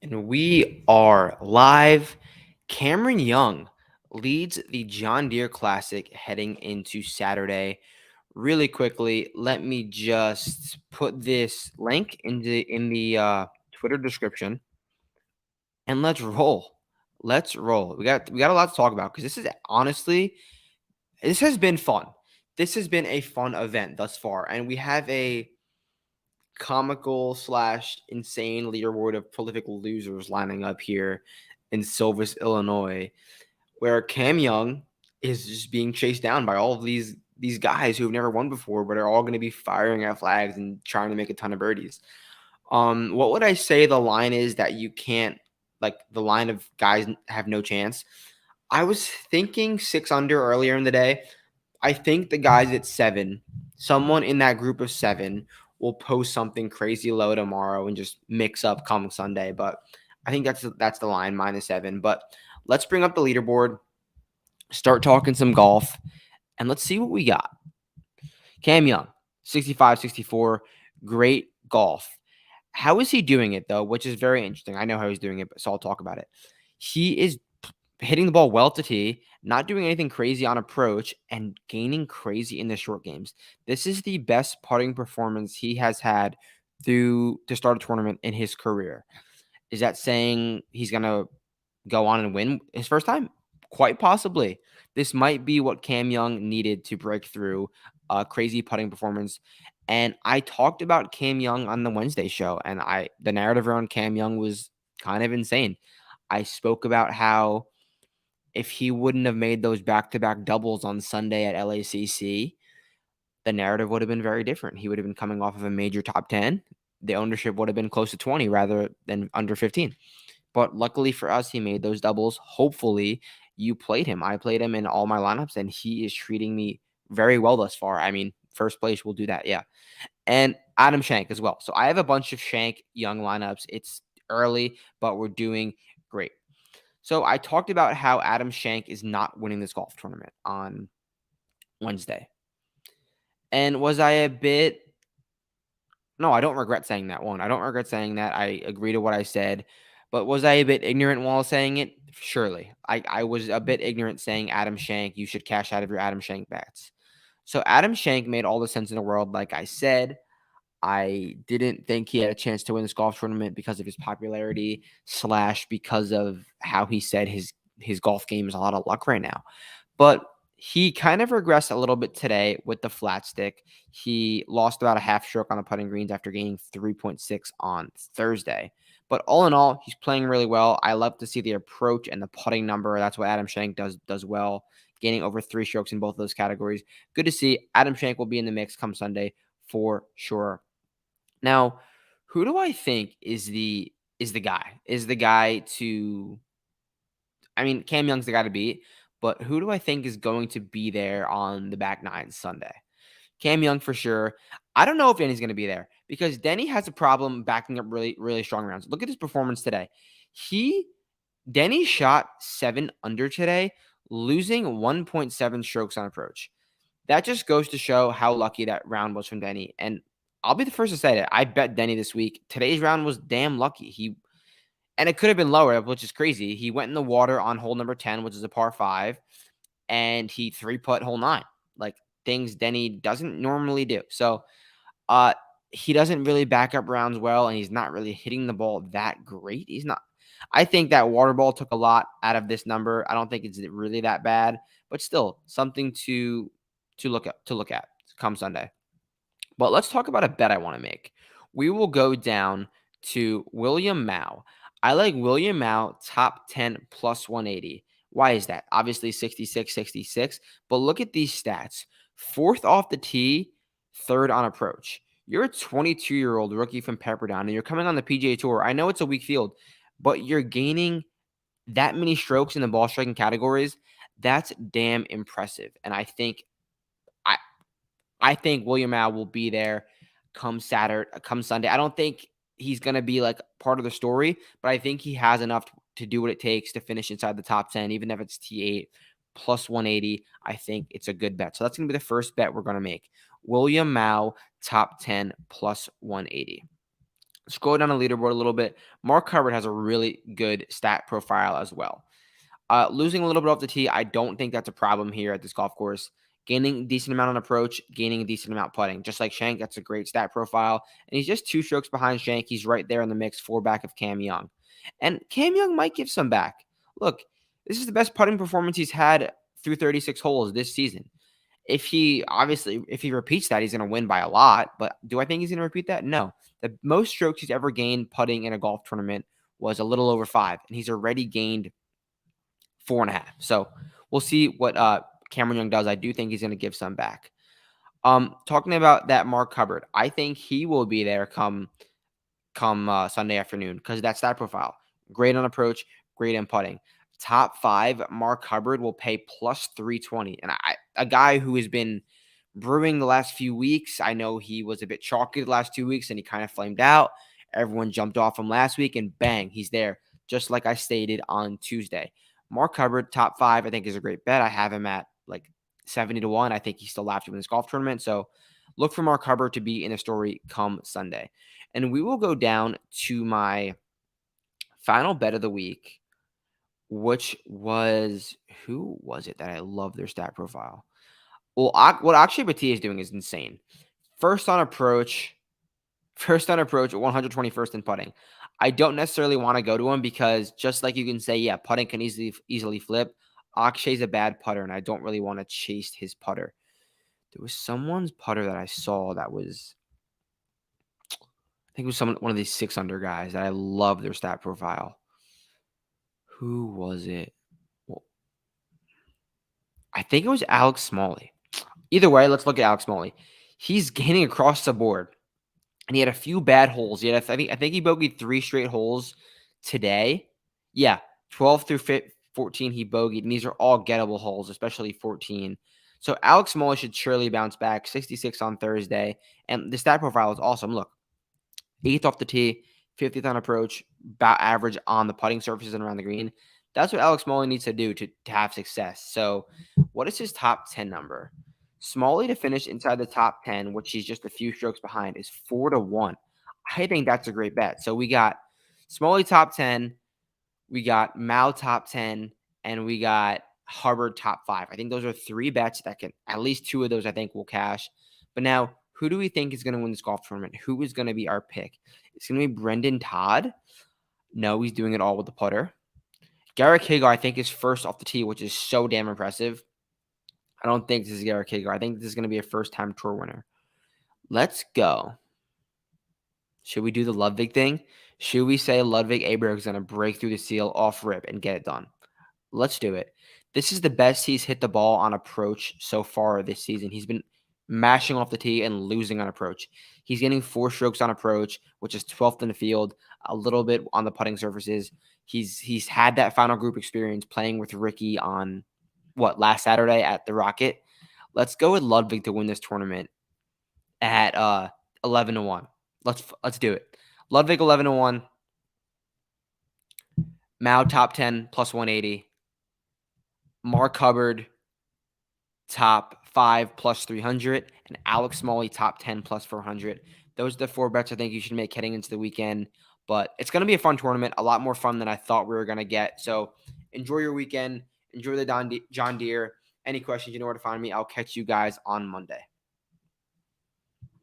And we are live. Cameron Young leads the John Deere Classic heading into Saturday. Really quickly, let me just put this link in the Twitter description, and let's roll. Let's roll. We got a lot to talk about because this has been fun. This has been a fun event thus far, and we have a comical slash insane leaderboard of prolific losers lining up here in Silvis, Illinois, where Cam Young is just being chased down by all of these guys who have never won before, but are all going to be firing at flags and trying to make a ton of birdies. What would I say the line is that you can't, like, the line of guys have no chance? I was thinking 6 under earlier in the day. I think the guys at 7, someone in that group of 7 will post something crazy low tomorrow and just mix up come Sunday. But I think that's the line, -7. But let's bring up the leaderboard, start talking some golf, and let's see what we got. Cam Young, 65, 64, great golf. How is he doing it, though, which is very interesting. I know how he's doing it, so I'll talk about it. He is hitting the ball well to tee, not doing anything crazy on approach, and gaining crazy in the short games. This is the best putting performance he has had to start a tournament in his career. Is that saying he's going to go on and win his first time? Quite possibly. This might be what Cam Young needed to break through a crazy putting performance. And I talked about Cam Young on the Wednesday show, and the narrative around Cam Young was kind of insane. I spoke about how if he wouldn't have made those back-to-back doubles on Sunday at LACC, the narrative would have been very different. He would have been coming off of a major top 10. The ownership would have been close to 20 rather than under 15. But luckily for us, he made those doubles. Hopefully, you played him. I played him in all my lineups, and he is treating me very well thus far. I mean, first place will do that, yeah. And Adam Schenk as well. So I have a bunch of Schenk Young lineups. It's early, but we're doing great. So I talked about how Adam Schenk is not winning this golf tournament on Wednesday. And was I a bit No, I don't regret saying that one. I don't regret saying that. I agree to what I said. But was I a bit ignorant while saying it? Surely. I was a bit ignorant saying Adam Schenk, you should cash out of your Adam Schenk bets. So Adam Schenk made all the sense in the world, like I said. I didn't think he had a chance to win this golf tournament because of his popularity / because of how he said his golf game is a lot of luck right now. But he kind of regressed a little bit today with the flat stick. He lost about a half stroke on the putting greens after gaining 3.6 on Thursday. But all in all, he's playing really well. I love to see the approach and the putting number. That's what Adam Schenk does well, gaining over 3 strokes in both of those categories. Good to see. Adam Schenk will be in the mix come Sunday for sure. Now, who do I think is the guy? Is the guy to I mean, Cam Young's the guy to beat, but who do I think is going to be there on the back nine Sunday? Cam Young for sure. I don't know if Denny's going to be there because Denny has a problem backing up really, really strong rounds. Look at his performance today. Denny shot 7 under today, losing 1.7 strokes on approach. That just goes to show how lucky that round was from Denny. And I'll be the first to say it. I bet Denny this week. Today's round was damn lucky. And it could have been lower, which is crazy. He went in the water on hole number 10, which is a par 5, and he 3-putt hole 9. Like, things Denny doesn't normally do. So, he doesn't really back up rounds well, and he's not really hitting the ball that great. He's not. I think that water ball took a lot out of this number. I don't think it's really that bad, but still something to look at come Sunday. But let's talk about a bet I want to make. We will go down to William Mao. I like William Mao top 10 plus 180. Why is that? Obviously 66, 66. But look at these stats. 4th off the tee, 3rd on approach. You're a 22-year-old rookie from Pepperdine, and you're coming on the PGA Tour. I know it's a weak field, but you're gaining that many strokes in the ball striking categories. That's damn impressive. And I think William Mao will be there come Sunday. I don't think he's going to be like part of the story, but I think he has enough to do what it takes to finish inside the top 10, even if it's T8 plus 180. I think it's a good bet. So that's going to be the first bet we're going to make. William Mao top 10 plus 180. Scroll down the leaderboard a little bit. Mark Hubbard has a really good stat profile as well. Losing a little bit off the tee, I don't think that's a problem here at this golf course. Gaining a decent amount on approach, gaining a decent amount putting. Just like Shank, that's a great stat profile. And he's just 2 strokes behind Shank. He's right there in the mix, 4 back of Cam Young. And Cam Young might give some back. Look, this is the best putting performance he's had through 36 holes this season. If he repeats that, he's going to win by a lot. But do I think he's going to repeat that? No. The most strokes he's ever gained putting in a golf tournament was a little over 5, and he's already gained 4.5. So we'll see what Cameron Young does. I do think he's going to give some back. Talking about that Mark Hubbard, I think he will be there come Sunday afternoon because of that stat profile. Great on approach, great in putting. Top 5, Mark Hubbard will pay plus 320. And a guy who has been brewing the last few weeks. I know he was a bit chalky the last 2 weeks and he kind of flamed out. Everyone jumped off him last week and bang, he's there. Just like I stated on Tuesday. Mark Hubbard, top 5, I think is a great bet. I have him at like 70-1. I think he's still laughing in this golf tournament. So look for Mark Hubbard to be in the story come Sunday. And we will go down to my final bet of the week, which was, who was it that I love their stat profile? Well, what Akshay Bhatia is doing is insane. First on approach, 121st in putting. I don't necessarily want to go to him because just like you can say, yeah, putting can easily flip. Akshay's a bad putter, and I don't really want to chase his putter. There was someone's putter that I saw that was, I think it was one of these 6-under guys that I love their stat profile. Who was it? Well, I think it was Alex Smalley. Either way, let's look at Alex Smalley. He's gaining across the board, and he had a few bad holes. I think he bogeyed 3 straight holes today. Yeah, 12 through 14 he bogeyed, and these are all gettable holes, especially 14. So Alex Smalley should surely bounce back. 66 on Thursday, and the stat profile is awesome. Look, 8th off the tee, 50th on approach, about average on the putting surfaces and around the green. That's what Alex Smalley needs to do to have success. So what is his top 10 number? Smalley to finish inside the top 10, which he's just a few strokes behind, is 4-1. I think that's a great bet. So we got Smalley top 10, we got Mao top 10, and we got Hubbard top 5. I think those are 3 bets that can, at least 2 of those I think will cash. But now, who do we think is going to win this golf tournament? Who is going to be our pick? It's going to be Brendan Todd. No, he's doing it all with the putter. Garrick Hagar, I think, is first off the tee, which is so damn impressive. I don't think this is Garrick Hagar. I think this is going to be a first-time tour winner. Let's go. Should we do the Ludwig thing? Should we say Ludwig Aberg is going to break through the seal off rip and get it done? Let's do it. This is the best he's hit the ball on approach so far this season. He's been mashing off the tee and losing on approach. He's getting 4 strokes on approach, which is 12th in the field, a little bit on the putting surfaces. He's had that final group experience playing with Ricky on last Saturday at the Rocket. Let's go with Ludwig to win this tournament at 11-1. Let's do it. Ludwig 11-1. Mao top 10 plus 180. Mark Hubbard top 5 plus 300, and Alex Smalley top 10 plus 400. Those are the 4 bets I think you should make heading into the weekend. But it's going to be a fun tournament, a lot more fun than I thought we were going to get. So enjoy your weekend. Enjoy the John Deere. Any questions, you know where to find me. I'll catch you guys on Monday.